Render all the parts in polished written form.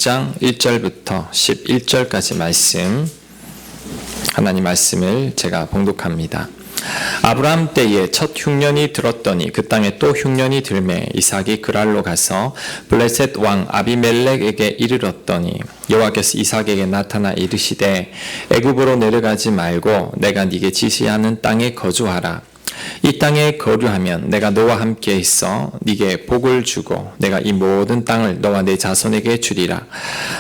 6장 1절부터 11절까지 말씀, 하나님 말씀을 제가 봉독합니다. 아브라함 때에 첫 흉년이 들었더니 그 땅에 또 흉년이 들매 이삭이 그랄로 가서 블레셋 왕 아비멜렉에게 이르렀더니 여호와께서 이삭에게 나타나 이르시되 애굽으로 내려가지 말고 내가 네게 지시하는 땅에 거주하라. 이 땅에 거류하면 내가 너와 함께 있어 네게 복을 주고 내가 이 모든 땅을 너와 네 자손에게 주리라.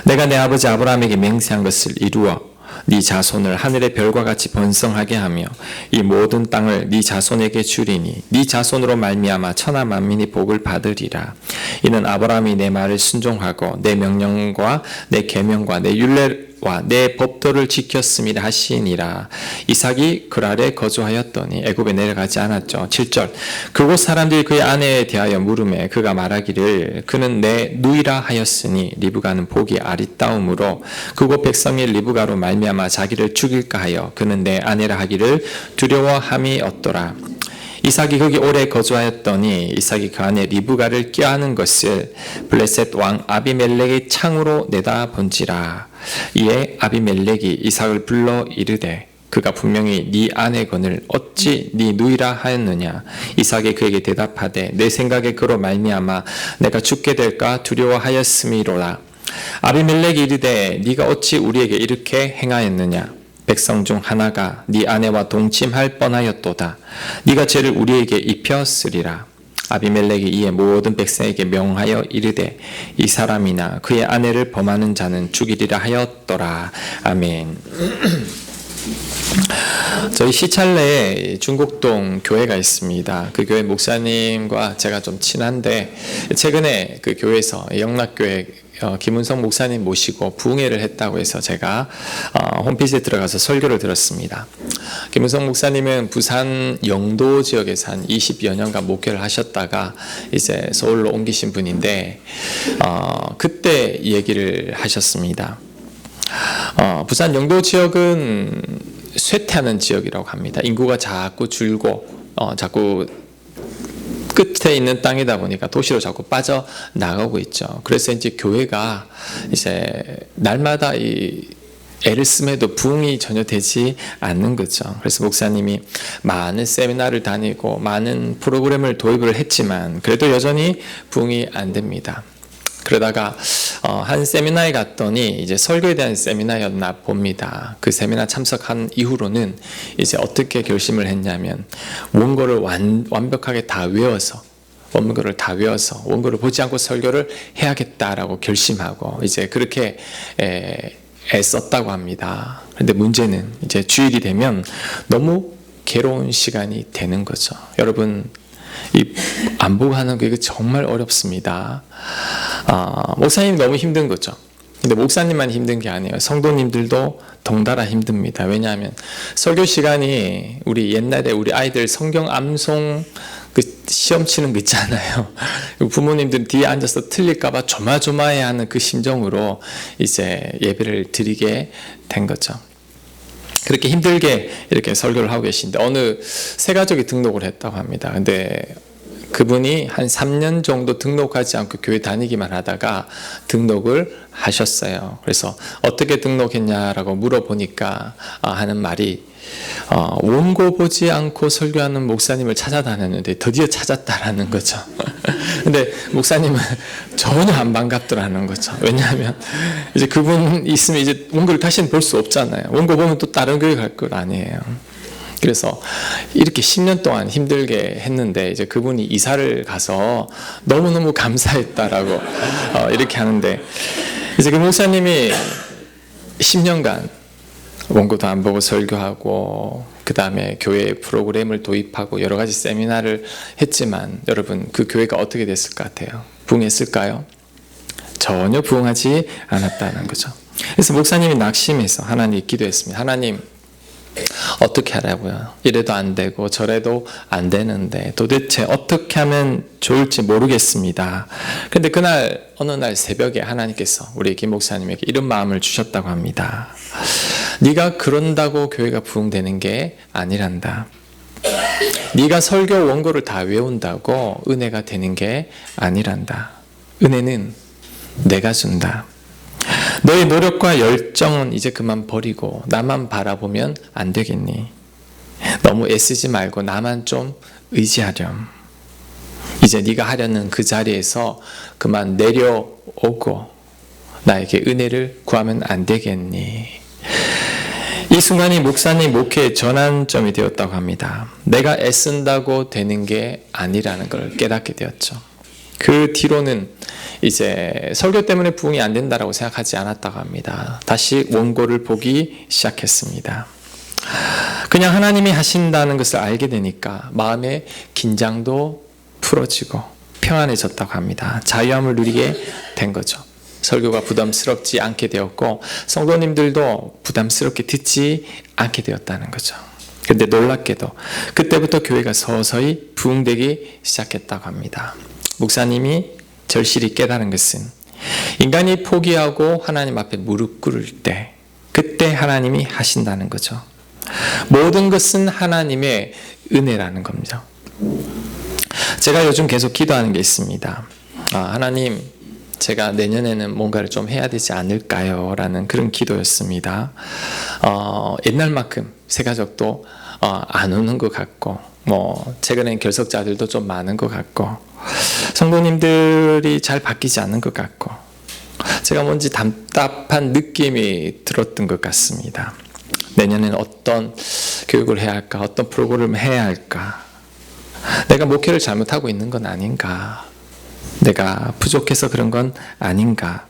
내가 내 아버지 아브라함에게 맹세한 것을 이루어 네 자손을 하늘의 별과 같이 번성하게 하며 이 모든 땅을 네 자손에게 주리니 네 자손으로 말미암아 천하 만민이 복을 받으리라. 이는 아브라함이 내 말을 순종하고 내 명령과 내 계명과 내 율례와 내 법도를 지켰음이라 하시니라. 이삭이 그랄에 거주하였더니 애굽에 내려가지 않았죠. 7절 그곳 사람들이 그의 아내에 대하여 물으매 그가 말하기를 그는 내 누이라 하였으니 리브가는 복이 아리따움으로 그곳 백성이 리브가로 말미암아 자기를 죽일까 하여 그는 내 아내라 하기를 두려워함이 없더라. 이삭이 거기 오래 거주하였더니 이삭이 그 안에 리브가를 껴안은 것을 블레셋 왕 아비멜렉의 창으로 내다본지라. 이에 아비멜렉이 이삭을 불러 이르되 그가 분명히 네 아내건을 어찌 네 누이라 하였느냐. 이삭이 그에게 대답하되 내 생각에 그로 말미암아 내가 죽게 될까 두려워하였음이로라. 아비멜렉이 이르되 네가 어찌 우리에게 이렇게 행하였느냐. 백성 중 하나가 네 아내와 동침할 뻔하였도다. 네가 죄를 우리에게 입혔으리라. 아비멜렉이 이에 모든 백성에게 명하여 이르되 이 사람이나 그의 아내를 범하는 자는 죽이리라 하였더라. 아멘. 저희 시찰내에 중곡동 교회가 있습니다. 그 교회 목사님과 제가 좀 친한데 최근에 그 교회에서 영락교회 김은성 목사님 모시고 부흥회를 했다고 해서 제가 홈페이지에 들어가서 설교를 들었습니다. 김은성 목사님은 부산 영도 지역에서 한 20여 년간 목회를 하셨다가 이제 서울로 옮기신 분인데 그때 얘기를 하셨습니다. 부산 영도 지역은 쇠퇴하는 지역이라고 합니다. 인구가 자꾸 줄고 자꾸 끝에 있는 땅이다 보니까 도시로 자꾸 빠져나가고 있죠. 그래서 이제 교회가 이제 날마다 애를 씀에도 부흥이 전혀 되지 않는 거죠. 그래서 목사님이 많은 세미나를 다니고 많은 프로그램을 도입을 했지만 그래도 여전히 부흥이 안 됩니다. 그러다가 한 세미나에 갔더니 이제 설교에 대한 세미나였나 봅니다. 그 세미나 참석한 이후로는 이제 어떻게 결심을 했냐면 원고를 완벽하게 다 외워서 원고를 보지 않고 설교를 해야겠다라고 결심하고 이제 그렇게 애썼다고 합니다. 그런데 문제는 이제 주일이 되면 너무 괴로운 시간이 되는 거죠. 여러분 이 안보하는 게 정말 어렵습니다. 목사님이 너무 힘든 거죠. 근데 목사님만 힘든 게 아니에요. 성도님들도 덩달아 힘듭니다. 왜냐하면 설교 시간이 우리 옛날에 우리 아이들 성경 암송 그 시험 치는 거 있잖아요. 부모님들 뒤에 앉아서 틀릴까봐 조마조마해하는 그 심정으로 이제 예배를 드리게 된 거죠. 그렇게 힘들게 이렇게 설교를 하고 계신데 어느 새 가족이 등록을 했다고 합니다. 근데 그분이 한 3년 정도 등록하지 않고 교회 다니기만 하다가 등록을 하셨어요. 그래서 어떻게 등록했냐라고 물어보니까 하는 말이 원고 보지 않고 설교하는 목사님을 찾아다녔는데 드디어 찾았다라는 거죠. 근데 목사님은 전혀 안 반갑더라는 거죠. 왜냐하면 이제 그분 있으면 이제 원고를 다시는 볼 수 없잖아요. 원고 보면 또 다른 교회 갈 것 아니에요. 그래서 이렇게 10년 동안 힘들게 했는데 이제 그분이 이사를 가서 너무너무 감사했다라고 이렇게 하는데 이제 그 목사님이 10년간 원고도 안 보고 설교하고 그 다음에 교회 프로그램을 도입하고 여러 가지 세미나를 했지만 여러분 그 교회가 어떻게 됐을 것 같아요? 부흥했을까요? 전혀 부흥하지 않았다는 거죠. 그래서 목사님이 낙심해서 하나님 기도했습니다. 하나님 어떻게 하라고요? 이래도 안 되고 저래도 안 되는데 도대체 어떻게 하면 좋을지 모르겠습니다. 그런데 그날 어느 날 새벽에 하나님께서 우리 김 목사님에게 이런 마음을 주셨다고 합니다. 네가 그런다고 교회가 부흥되는 게 아니란다. 네가 설교 원고를 다 외운다고 은혜가 되는 게 아니란다. 은혜는 내가 준다. 너의 노력과 열정은 이제 그만 버리고 나만 바라보면 안 되겠니? 너무 애쓰지 말고 나만 좀 의지하렴. 이제 네가 하려는 그 자리에서 그만 내려오고 나에게 은혜를 구하면 안 되겠니? 이 순간이 목사님 목회의 전환점이 되었다고 합니다. 내가 애쓴다고 되는 게 아니라는 걸 깨닫게 되었죠. 그 뒤로는 이제 설교 때문에 부흥이 안 된다라고 생각하지 않았다고 합니다. 다시 원고를 보기 시작했습니다. 그냥 하나님이 하신다는 것을 알게 되니까 마음의 긴장도 풀어지고 평안해졌다고 합니다. 자유함을 누리게 된 거죠. 설교가 부담스럽지 않게 되었고 성도님들도 부담스럽게 듣지 않게 되었다는 거죠. 그런데 놀랍게도 그때부터 교회가 서서히 부흥되기 시작했다고 합니다. 목사님이 절실히 깨달은 것은 인간이 포기하고 하나님 앞에 무릎 꿇을 때 그때 하나님이 하신다는 거죠. 모든 것은 하나님의 은혜라는 겁니다. 제가 요즘 계속 기도하는 게 있습니다. 하나님, 제가 내년에는 뭔가를 좀 해야 되지 않을까요? 라는 그런 기도였습니다. 옛날만큼 새 가족도 안 오는 것 같고 최근엔 결석자들도 좀 많은 것 같고 성도님들이 잘 바뀌지 않는 것 같고 제가 뭔지 답답한 느낌이 들었던 것 같습니다. 내년에는 어떤 교육을 해야 할까? 어떤 프로그램을 해야 할까? 내가 목회를 잘못하고 있는 건 아닌가? 내가 부족해서 그런 건 아닌가?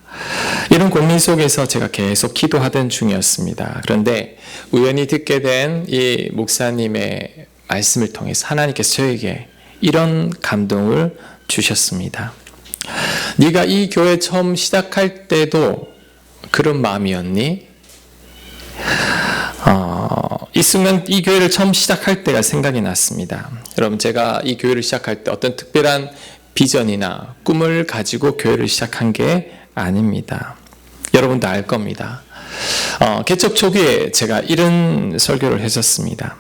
이런 고민 속에서 제가 계속 기도하던 중이었습니다. 그런데 우연히 듣게 된 이 목사님의 말씀을 통해서 하나님께서 저에게 이런 감동을 주셨습니다. 네가 이 교회 처음 시작할 때도 그런 마음이었니? 이 순간 이 교회를 처음 시작할 때가 생각이 났습니다. 여러분, 제가 이 교회를 시작할 때 어떤 특별한 비전이나 꿈을 가지고 교회를 시작한 게 아닙니다. 여러분도 알 겁니다. 개척 초기에 제가 이런 설교를 했었습니다.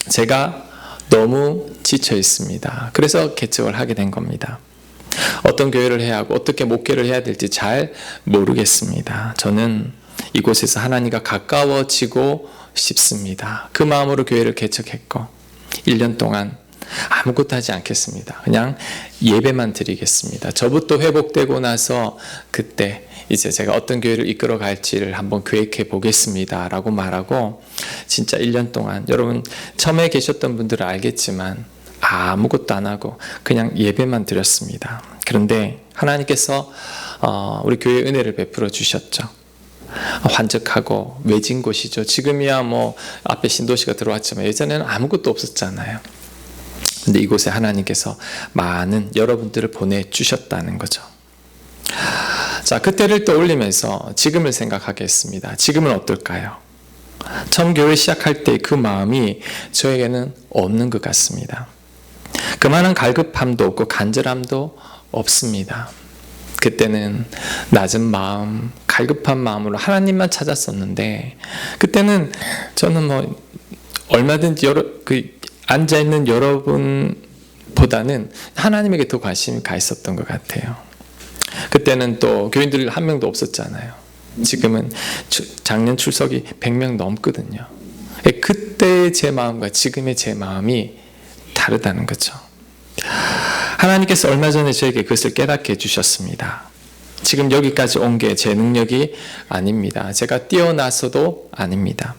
제가 너무 지쳐 있습니다. 그래서 개척을 하게 된 겁니다. 어떤 교회를 해야 하고 어떻게 목회를 해야 될지 잘 모르겠습니다. 저는 이곳에서 하나님과 가까워지고 싶습니다. 그 마음으로 교회를 개척했고 1년 동안 아무것도 하지 않겠습니다. 그냥 예배만 드리겠습니다. 저부터 회복되고 나서 그때 이제 제가 어떤 교회를 이끌어 갈지를 한번 계획해 보겠습니다 라고 말하고 진짜 1년 동안 여러분 처음에 계셨던 분들은 알겠지만 아무것도 안 하고 그냥 예배만 드렸습니다. 그런데 하나님께서 우리 교회에 은혜를 베풀어 주셨죠. 환적하고 외진 곳이죠. 지금이야 앞에 신도시가 들어왔지만 예전에는 아무것도 없었잖아요. 근데 이곳에 하나님께서 많은 여러분들을 보내주셨다는 거죠. 자, 그때를 떠올리면서 지금을 생각하게 했습니다. 지금은 어떨까요? 처음 교회 시작할 때 그 마음이 저에게는 없는 것 같습니다. 그만한 갈급함도 없고 간절함도 없습니다. 그때는 낮은 마음, 갈급한 마음으로 하나님만 찾았었는데 그때는 저는 얼마든지 앉아있는 여러분보다는 하나님에게 더 관심이 가 있었던 것 같아요. 그때는 또 교인들 한 명도 없었잖아요. 지금은 작년 출석이 100명 넘거든요. 그때의 제 마음과 지금의 제 마음이 다르다는 거죠. 하나님께서 얼마 전에 저에게 그것을 깨닫게 해주셨습니다. 지금 여기까지 온 게 제 능력이 아닙니다. 제가 뛰어나서도 아닙니다.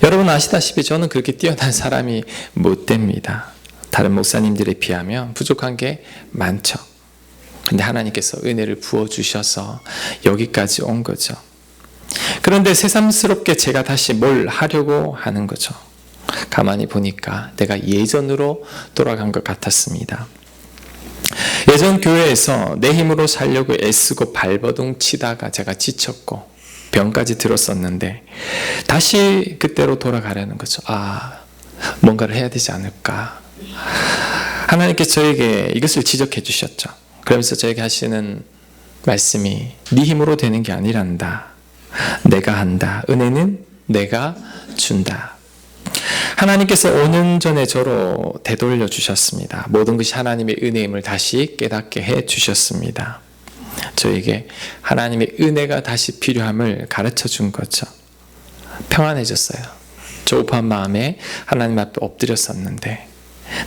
여러분 아시다시피 저는 그렇게 뛰어난 사람이 못 됩니다. 다른 목사님들에 비하면 부족한 게 많죠. 근데 하나님께서 은혜를 부어주셔서 여기까지 온 거죠. 그런데 새삼스럽게 제가 다시 뭘 하려고 하는 거죠. 가만히 보니까 내가 예전으로 돌아간 것 같았습니다. 예전 교회에서 내 힘으로 살려고 애쓰고 발버둥 치다가 제가 지쳤고 병까지 들었었는데 다시 그때로 돌아가려는 거죠. 뭔가를 해야 되지 않을까. 하나님께서 저에게 이것을 지적해 주셨죠. 그러면서 저에게 하시는 말씀이 네 힘으로 되는 게 아니란다. 내가 한다. 은혜는 내가 준다. 하나님께서 5년 전에 저로 되돌려 주셨습니다. 모든 것이 하나님의 은혜임을 다시 깨닫게 해 주셨습니다. 저에게 하나님의 은혜가 다시 필요함을 가르쳐 준 거죠. 평안해졌어요. 조급한 마음에 하나님 앞에 엎드렸었는데,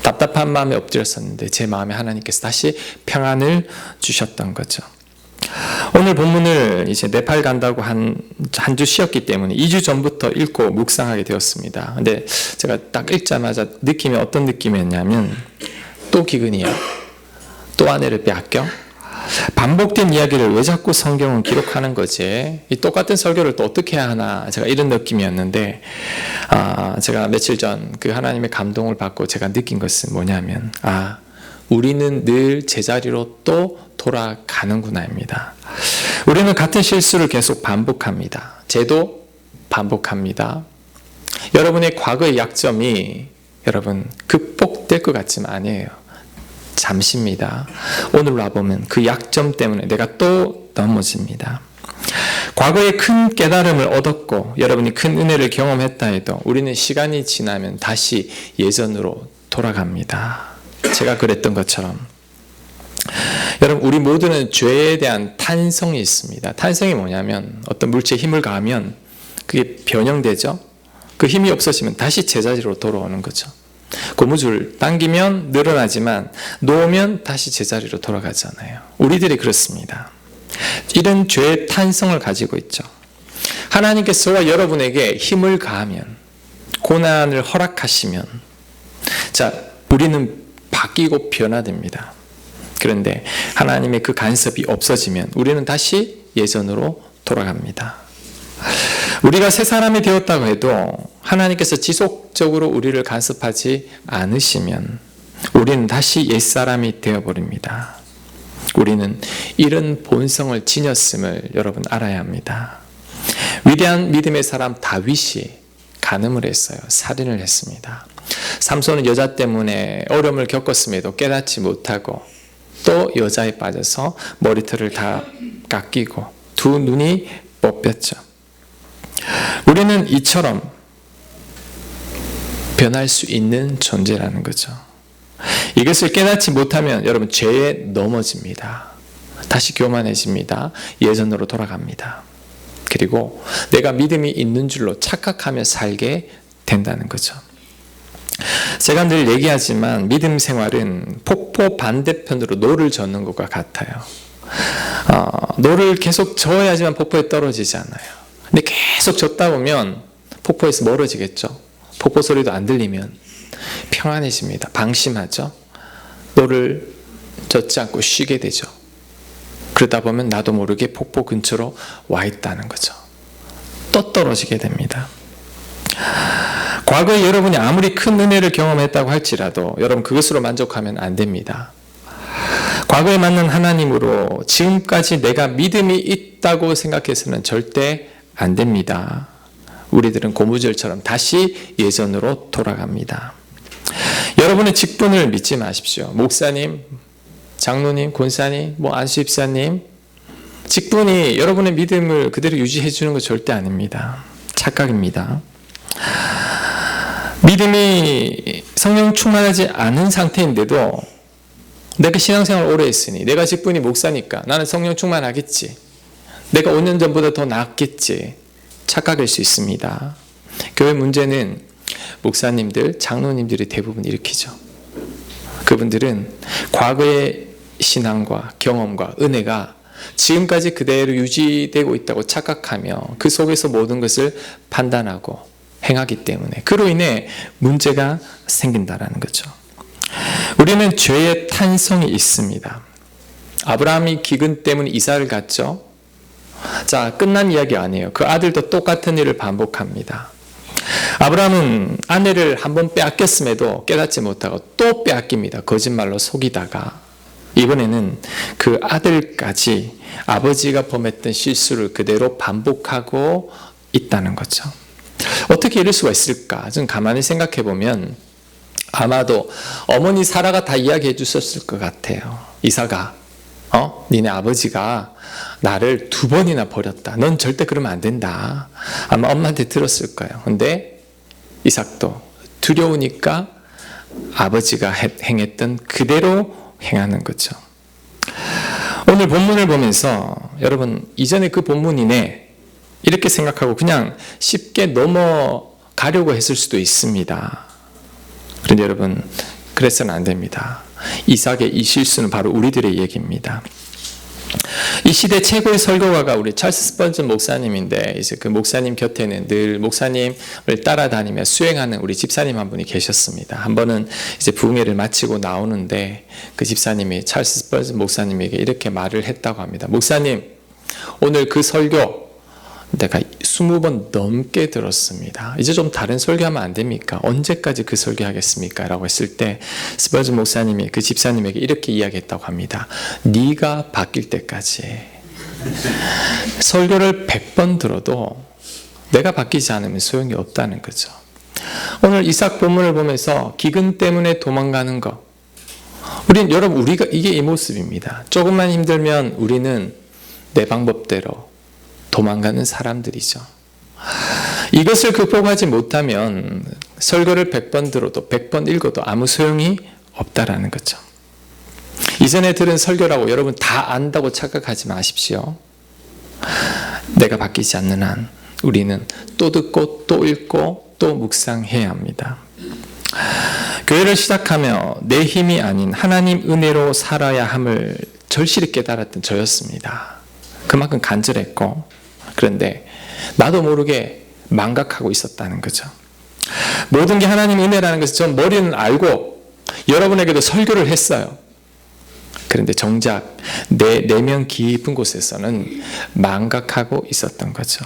답답한 마음에 엎드렸었는데 제 마음에 하나님께서 다시 평안을 주셨던 거죠. 오늘 본문을 이제 네팔 간다고 한 주 쉬었기 때문에 2주 전부터 읽고 묵상하게 되었습니다. 근데 제가 딱 읽자마자 느낌이 어떤 느낌이었냐면, 또 기근이야, 또 아내를 빼앗겨, 반복된 이야기를 왜 자꾸 성경은 기록하는 거지? 이 똑같은 설교를 또 어떻게 해야 하나, 제가 이런 느낌이었는데, 제가 며칠 전 그 하나님의 감동을 받고 제가 느낀 것은 뭐냐면, 우리는 늘 제자리로 또 돌아가는구나입니다. 우리는 같은 실수를 계속 반복합니다. 저도 반복합니다. 여러분의 과거의 약점이 여러분 극복될 것 같지만 아니에요. 잠시입니다. 오늘 와보면 그 약점 때문에 내가 또 넘어집니다. 과거에 큰 깨달음을 얻었고 여러분이 큰 은혜를 경험했다 해도 우리는 시간이 지나면 다시 예전으로 돌아갑니다. 제가 그랬던 것처럼 여러분, 우리 모두는 죄에 대한 탄성이 있습니다. 탄성이 뭐냐면 어떤 물체에 힘을 가하면 그게 변형되죠. 그 힘이 없어지면 다시 제자리로 돌아오는 거죠. 고무줄 당기면 늘어나지만 놓으면 다시 제자리로 돌아가잖아요. 우리들이 그렇습니다. 이런 죄의 탄성을 가지고 있죠. 하나님께서 여러분에게 힘을 가하면, 고난을 허락하시면, 자, 우리는 바뀌고 변화됩니다. 그런데 하나님의 그 간섭이 없어지면 우리는 다시 예전으로 돌아갑니다. 우리가 새 사람이 되었다고 해도 하나님께서 지속적으로 우리를 간섭하지 않으시면 우리는 다시 옛사람이 되어버립니다. 우리는 이런 본성을 지녔음을 여러분 알아야 합니다. 위대한 믿음의 사람 다윗이 간음을 했어요. 살인을 했습니다. 삼손은 여자 때문에 어려움을 겪었음에도 깨닫지 못하고 또 여자에 빠져서 머리털을 다 깎이고 두 눈이 뽑혔죠. 우리는 이처럼 변할 수 있는 존재라는 거죠. 이것을 깨닫지 못하면 여러분 죄에 넘어집니다. 다시 교만해집니다. 예전으로 돌아갑니다. 그리고 내가 믿음이 있는 줄로 착각하며 살게 된다는 거죠. 제가 늘 얘기하지만 믿음 생활은 폭포 반대편으로 노를 젓는 것과 같아요. 노를 계속 저어야지만 폭포에 떨어지지 않아요. 근데 계속 젓다 보면 폭포에서 멀어지겠죠. 폭포 소리도 안 들리면 평안해집니다. 방심하죠. 노를 젓지 않고 쉬게 되죠. 그러다 보면 나도 모르게 폭포 근처로 와 있다는 거죠. 또 떨어지게 됩니다. 과거에 여러분이 아무리 큰 은혜를 경험했다고 할지라도 여러분 그것으로 만족하면 안 됩니다. 과거에 만난 하나님으로 지금까지 내가 믿음이 있다고 생각해서는 절대 안 됩니다. 우리들은 고무줄처럼 다시 예전으로 돌아갑니다. 여러분의 직분을 믿지 마십시오. 목사님, 장로님, 권사님, 안수집사님, 직분이 여러분의 믿음을 그대로 유지해 주는 것 절대 아닙니다. 착각입니다. 믿음이 성령 충만하지 않은 상태인데도 내가 신앙생활 오래 했으니, 내가 직분이 목사니까 나는 성령 충만하겠지, 내가 5년 전보다 더 낫겠지, 착각일 수 있습니다. 교회 문제는 목사님들, 장로님들이 대부분 일으키죠. 그분들은 과거의 신앙과 경험과 은혜가 지금까지 그대로 유지되고 있다고 착각하며 그 속에서 모든 것을 판단하고 행하기 때문에 그로 인해 문제가 생긴다는 거죠. 우리는 죄의 탄성이 있습니다. 아브라함이 기근 때문에 이삭을 갖죠. 자, 끝난 이야기 아니에요. 그 아들도 똑같은 일을 반복합니다. 아브라함은 아내를 한번 빼앗겼음에도 깨닫지 못하고 또 빼앗깁니다. 거짓말로 속이다가 이번에는 그 아들까지 아버지가 범했던 실수를 그대로 반복하고 있다는 거죠. 어떻게 이럴 수가 있을까? 좀 가만히 생각해 보면 아마도 어머니 사라가 다 이야기해 주셨을 것 같아요. 이삭아, 니네 아버지가 나를 2번이나 버렸다. 넌 절대 그러면 안 된다. 아마 엄마한테 들었을 거예요. 근데 이삭도 두려우니까 아버지가 행했던 그대로 행하는 거죠. 오늘 본문을 보면서 여러분 이전에 그 본문이네 이렇게 생각하고 그냥 쉽게 넘어가려고 했을 수도 있습니다. 그런데 여러분 그래서는 안 됩니다. 이삭의 이 실수는 바로 우리들의 얘기입니다. 이 시대 최고의 설교가가 우리 찰스 스펀전 목사님인데 이제 그 목사님 곁에는 늘 목사님을 따라다니며 수행하는 우리 집사님 한 분이 계셨습니다. 한 번은 이제 부흥회를 마치고 나오는데 그 집사님이 찰스 스펀전 목사님에게 이렇게 말을 했다고 합니다. 목사님, 오늘 그 설교 내가 20번 넘게 들었습니다. 이제 좀 다른 설교하면 안 됩니까? 언제까지 그 설교하겠습니까? 라고 했을 때 스퍼전 목사님이 그 집사님에게 이렇게 이야기했다고 합니다. 네가 바뀔 때까지 설교를 100번 들어도 내가 바뀌지 않으면 소용이 없다는 거죠. 오늘 이삭 본문을 보면서 기근 때문에 도망가는 것, 우리가 이게 이 모습입니다. 조금만 힘들면 우리는 내 방법대로 도망가는 사람들이죠. 이것을 극복하지 못하면 설교를 100번 들어도 100번 읽어도 아무 소용이 없다라는 거죠. 이전에 들은 설교라고 여러분 다 안다고 착각하지 마십시오. 내가 바뀌지 않는 한 우리는 또 듣고 또 읽고 또 묵상해야 합니다. 교회를 시작하며 내 힘이 아닌 하나님 은혜로 살아야 함을 절실히 깨달았던 저였습니다. 그만큼 간절했고, 그런데 나도 모르게 망각하고 있었다는 거죠. 모든 게 하나님 은혜라는 것을 전 머리는 알고 여러분에게도 설교를 했어요. 그런데 정작 내 내면 깊은 곳에서는 망각하고 있었던 거죠.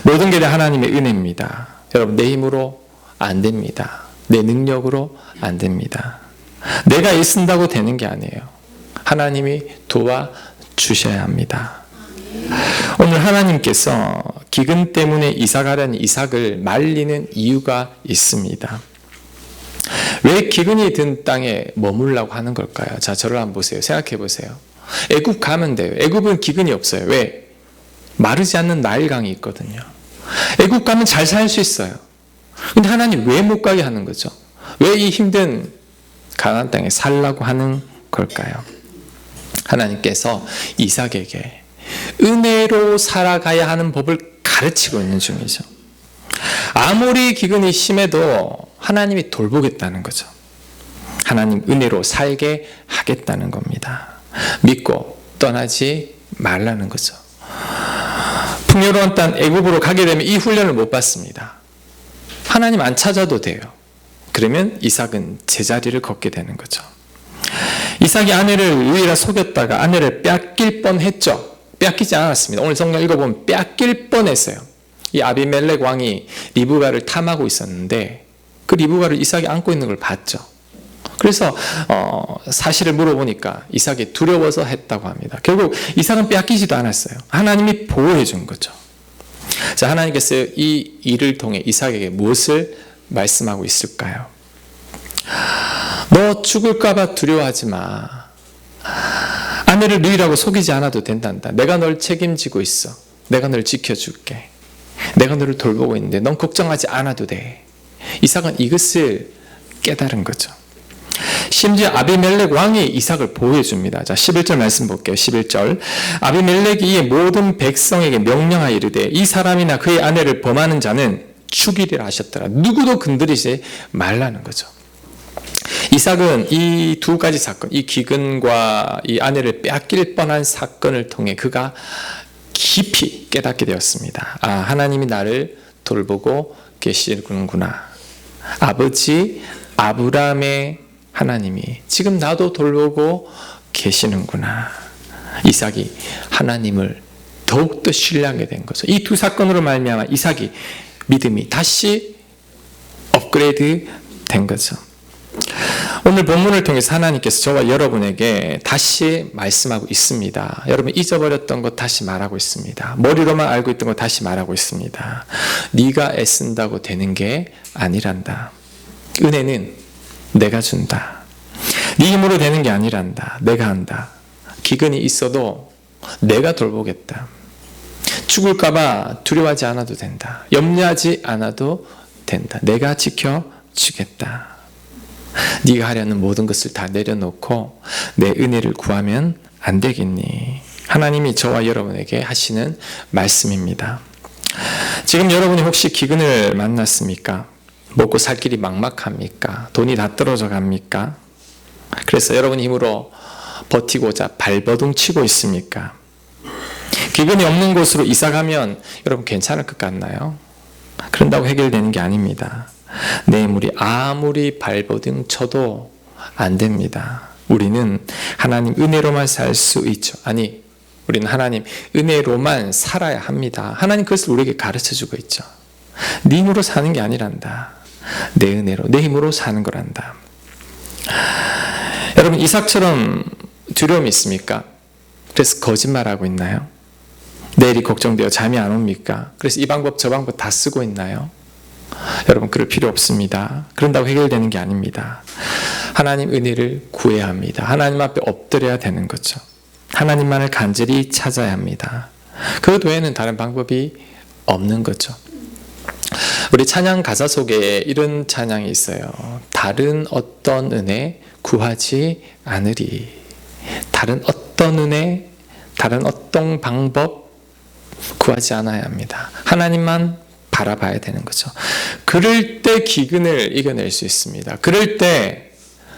모든 게 다 하나님의 은혜입니다. 여러분, 내 힘으로 안 됩니다. 내 능력으로 안 됩니다. 내가 애쓴다고 되는 게 아니에요. 하나님이 도와주셔야 합니다. 오늘 하나님께서 기근 때문에 이삭하려는 이삭을 말리는 이유가 있습니다. 왜 기근이 든 땅에 머물라고 하는 걸까요? 자, 저를 한번 보세요. 생각해 보세요. 애굽 가면 돼요. 애굽은 기근이 없어요. 왜? 마르지 않는 나일강이 있거든요. 애굽 가면 잘 살 수 있어요. 근데 하나님 왜 못 가게 하는 거죠? 왜 이 힘든 가나안 땅에 살라고 하는 걸까요? 하나님께서 이삭에게 은혜로 살아가야 하는 법을 가르치고 있는 중이죠. 아무리 기근이 심해도 하나님이 돌보겠다는 거죠. 하나님 은혜로 살게 하겠다는 겁니다. 믿고 떠나지 말라는 거죠. 풍요로운 땅 애굽으로 가게 되면 이 훈련을 못 받습니다. 하나님 안 찾아도 돼요. 그러면 이삭은 제자리를 걷게 되는 거죠. 이삭이 아내를 우리라 속였다가 아내를 뺏길 뻔했죠. 뺏기지 않았습니다. 오늘 성경 읽어보면 뺏길 뻔했어요. 이 아비멜렉 왕이 리브가를 탐하고 있었는데 그 리브가를 이삭이 안고 있는 걸 봤죠. 그래서 사실을 물어보니까 이삭이 두려워서 했다고 합니다. 결국 이삭은 뺏기지도 않았어요. 하나님이 보호해 준 거죠. 자, 하나님께서 이 일을 통해 이삭에게 무엇을 말씀하고 있을까요? 너 죽을까봐 두려워하지 마. 아내를 누이라고 속이지 않아도 된단다. 내가 널 책임지고 있어. 내가 널 지켜줄게. 내가 너를 돌보고 있는데 넌 걱정하지 않아도 돼. 이삭은 이것을 깨달은 거죠. 심지어 아비멜렉 왕이 이삭을 보호해 줍니다. 자, 11절 말씀 볼게요. 11절. 아비멜렉이 이에 모든 백성에게 명령하여 이르되 이 사람이나 그의 아내를 범하는 자는 죽이리라 하셨더라. 누구도 건드리지 말라는 거죠. 이삭은 이 두 가지 사건, 이 기근과 이 아내를 빼앗길 뻔한 사건을 통해 그가 깊이 깨닫게 되었습니다. 아, 하나님이 나를 돌보고 계시는구나. 아버지 아브라함의 하나님이 지금 나도 돌보고 계시는구나. 이삭이 하나님을 더욱더 신뢰하게 된 거죠. 이 두 사건으로 말미암아 이삭이 믿음이 다시 업그레이드 된 거죠. 오늘 본문을 통해서 하나님께서 저와 여러분에게 다시 말씀하고 있습니다. 여러분 잊어버렸던 것 다시 말하고 있습니다. 머리로만 알고 있던 것 다시 말하고 있습니다. 네가 애쓴다고 되는 게 아니란다. 은혜는 내가 준다. 네 힘으로 되는 게 아니란다. 내가 한다. 기근이 있어도 내가 돌보겠다. 죽을까봐 두려워하지 않아도 된다. 염려하지 않아도 된다. 내가 지켜주겠다. 네가 하려는 모든 것을 다 내려놓고 내 은혜를 구하면 안 되겠니? 하나님이 저와 여러분에게 하시는 말씀입니다. 지금 여러분이 혹시 기근을 만났습니까? 먹고 살 길이 막막합니까? 돈이 다 떨어져 갑니까? 그래서 여러분 힘으로 버티고자 발버둥 치고 있습니까? 기근이 없는 곳으로 이사 가면 여러분 괜찮을 것 같나요? 그런다고 해결되는 게 아닙니다. 내 힘으로 아무리 발버둥 쳐도 안 됩니다. 우리는 하나님 은혜로만 살 수 있죠. 아니, 우리는 하나님 은혜로만 살아야 합니다. 하나님 그것을 우리에게 가르쳐주고 있죠. 네 힘으로 사는 게 아니란다. 내 은혜로, 내 힘으로 사는 거란다. 여러분, 이삭처럼 두려움이 있습니까? 그래서 거짓말하고 있나요? 내일이 걱정되어 잠이 안 옵니까? 그래서 이 방법 저 방법 다 쓰고 있나요? 여러분, 그럴 필요 없습니다. 그런다고 해결되는 게 아닙니다. 하나님 은혜를 구해야 합니다. 하나님 앞에 엎드려야 되는 거죠. 하나님만을 간절히 찾아야 합니다. 그 외에는 다른 방법이 없는 거죠. 우리 찬양 가사 속에 이런 찬양이 있어요. 다른 어떤 은혜 구하지 않으리. 다른 어떤 은혜, 다른 어떤 방법 구하지 않아야 합니다. 하나님만 바라봐야 되는 거죠. 그럴 때 기근을 이겨낼 수 있습니다. 그럴 때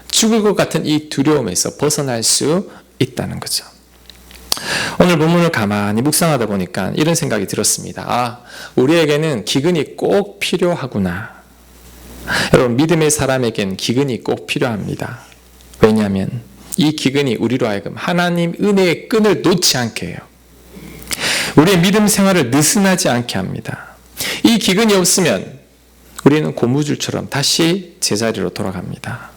죽을 것 같은 이 두려움에서 벗어날 수 있다는 거죠. 오늘 본문을 가만히 묵상하다 보니까 이런 생각이 들었습니다. 아, 우리에게는 기근이 꼭 필요하구나. 여러분, 믿음의 사람에겐 기근이 꼭 필요합니다. 왜냐하면 이 기근이 우리로 하여금 하나님 은혜의 끈을 놓지 않게 해요. 우리의 믿음 생활을 느슨하지 않게 합니다. 이 기근이 없으면 우리는 고무줄처럼 다시 제자리로 돌아갑니다.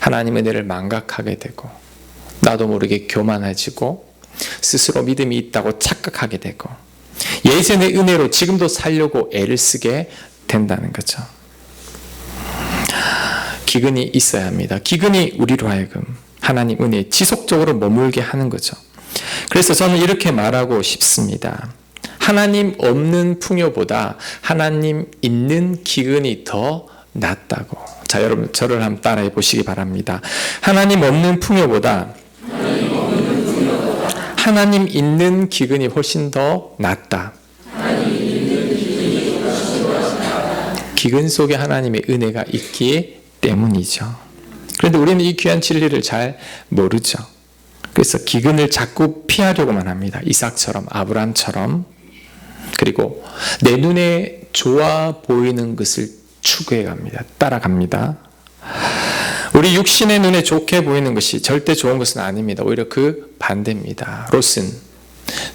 하나님의 은혜를 망각하게 되고 나도 모르게 교만해지고 스스로 믿음이 있다고 착각하게 되고 예전의 은혜로 지금도 살려고 애를 쓰게 된다는 거죠. 기근이 있어야 합니다. 기근이 우리로 하여금 하나님 은혜에 지속적으로 머물게 하는 거죠. 그래서 저는 이렇게 말하고 싶습니다. 하나님 없는 풍요보다 하나님 있는 기근이 더 낫다고. 자, 여러분 저를 한번 따라해 보시기 바랍니다. 하나님 없는 풍요보다 하나님 있는 기근이 훨씬 더 낫다. 기근 속에 하나님의 은혜가 있기 때문이죠. 그런데 우리는 이 귀한 진리를 잘 모르죠. 그래서 기근을 자꾸 피하려고만 합니다. 이삭처럼, 아브라함처럼. 그리고 내 눈에 좋아 보이는 것을 추구해 갑니다. 따라갑니다. 우리 육신의 눈에 좋게 보이는 것이 절대 좋은 것은 아닙니다. 오히려 그 반대입니다. 롯은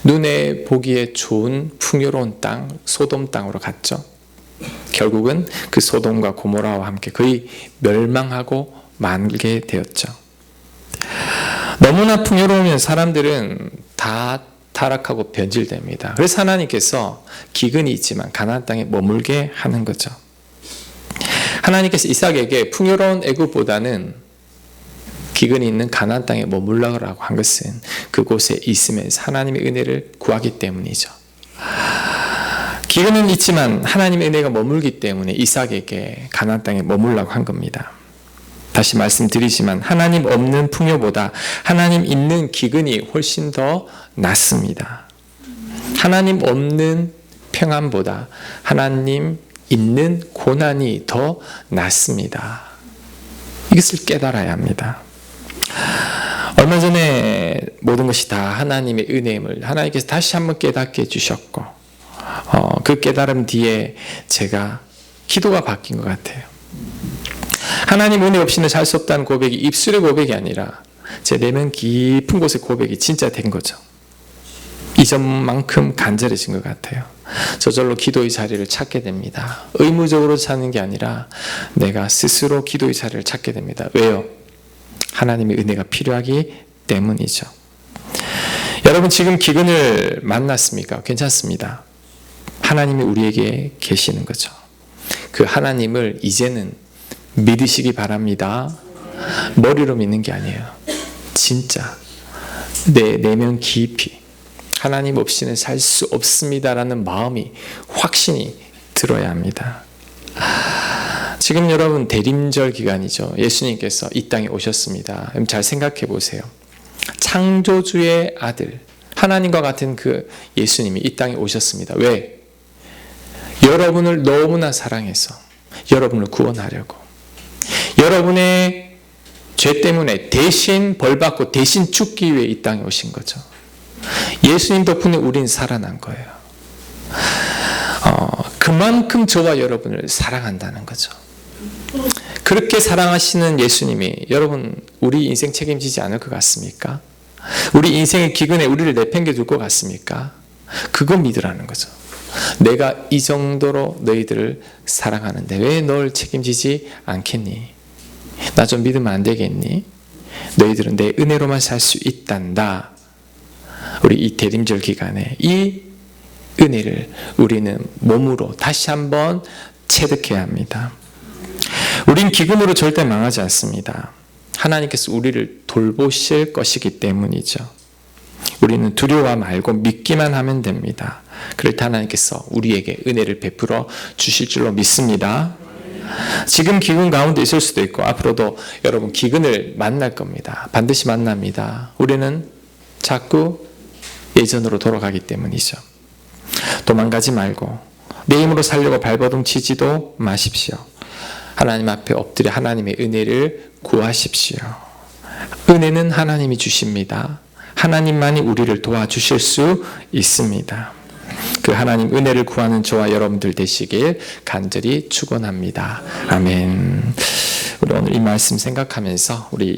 눈에 보기에 좋은 풍요로운 땅, 소돔 땅으로 갔죠. 결국은 그 소돔과 고모라와 함께 거의 멸망하고 말게 되었죠. 너무나 풍요로우면 사람들은 다 타락하고 변질됩니다. 그래서 하나님께서 기근이 있지만 가나안 땅에 머물게 하는 거죠. 하나님께서 이삭에게 풍요로운 애굽보다는 기근이 있는 가나안 땅에 머물라고 한 것은 그곳에 있으면서 하나님의 은혜를 구하기 때문이죠. 기근은 있지만 하나님의 은혜가 머물기 때문에 이삭에게 가나안 땅에 머물라고 한 겁니다. 다시 말씀드리지만 하나님 없는 풍요보다 하나님 있는 기근이 훨씬 더 낫습니다. 하나님 없는 평안보다 하나님 있는 고난이 더 낫습니다. 이것을 깨달아야 합니다. 얼마 전에 모든 것이 다 하나님의 은혜임을 하나님께서 다시 한번 깨닫게 해주셨고 그 깨달음 뒤에 제가 기도가 바뀐 것 같아요. 하나님 은혜 없이는 살 수 없다는 고백이 입술의 고백이 아니라 제 내면 깊은 곳의 고백이 진짜 된 거죠. 이전만큼 간절해진 것 같아요. 저절로 기도의 자리를 찾게 됩니다. 의무적으로 찾는 게 아니라 내가 스스로 기도의 자리를 찾게 됩니다. 왜요? 하나님의 은혜가 필요하기 때문이죠. 여러분 지금 기근을 만났습니까? 괜찮습니다. 하나님이 우리에게 계시는 거죠. 그 하나님을 이제는 믿으시기 바랍니다. 머리로 믿는 게 아니에요. 진짜 내 내면 깊이 하나님 없이는 살 수 없습니다라는 마음이 확신이 들어야 합니다. 지금 여러분 대림절 기간이죠. 예수님께서 이 땅에 오셨습니다. 잘 생각해 보세요. 창조주의 아들, 하나님과 같은 그 예수님이 이 땅에 오셨습니다. 왜? 여러분을 너무나 사랑해서 여러분을 구원하려고, 여러분의 죄 때문에 대신 벌받고 대신 죽기 위해 이 땅에 오신 거죠. 예수님 덕분에 우린 살아난 거예요. 그만큼 저와 여러분을 사랑한다는 거죠. 그렇게 사랑하시는 예수님이 여러분 우리 인생 책임지지 않을 것 같습니까? 우리 인생의 기근에 우리를 내팽겨 둘 것 같습니까? 그거 믿으라는 거죠. 내가 이 정도로 너희들을 사랑하는데 왜 널 책임지지 않겠니? 나 좀 믿으면 안 되겠니? 너희들은 내 은혜로만 살 수 있단다. 우리 이 대림절 기간에 이 은혜를 우리는 몸으로 다시 한번 체득해야 합니다. 우린 기근으로 절대 망하지 않습니다. 하나님께서 우리를 돌보실 것이기 때문이죠. 우리는 두려워 말고 믿기만 하면 됩니다. 그럴 때 하나님께서 우리에게 은혜를 베풀어 주실 줄로 믿습니다. 지금 기근 가운데 있을 수도 있고 앞으로도 여러분 기근을 만날 겁니다. 반드시 만납니다. 우리는 자꾸 예전으로 돌아가기 때문이죠. 도망가지 말고 내 힘으로 살려고 발버둥 치지도 마십시오. 하나님 앞에 엎드려 하나님의 은혜를 구하십시오. 은혜는 하나님이 주십니다. 하나님만이 우리를 도와주실 수 있습니다. 그 하나님 은혜를 구하는 저와 여러분들 되시길 간절히 축원합니다. 아멘. 우리 오늘 이 말씀 생각하면서 우리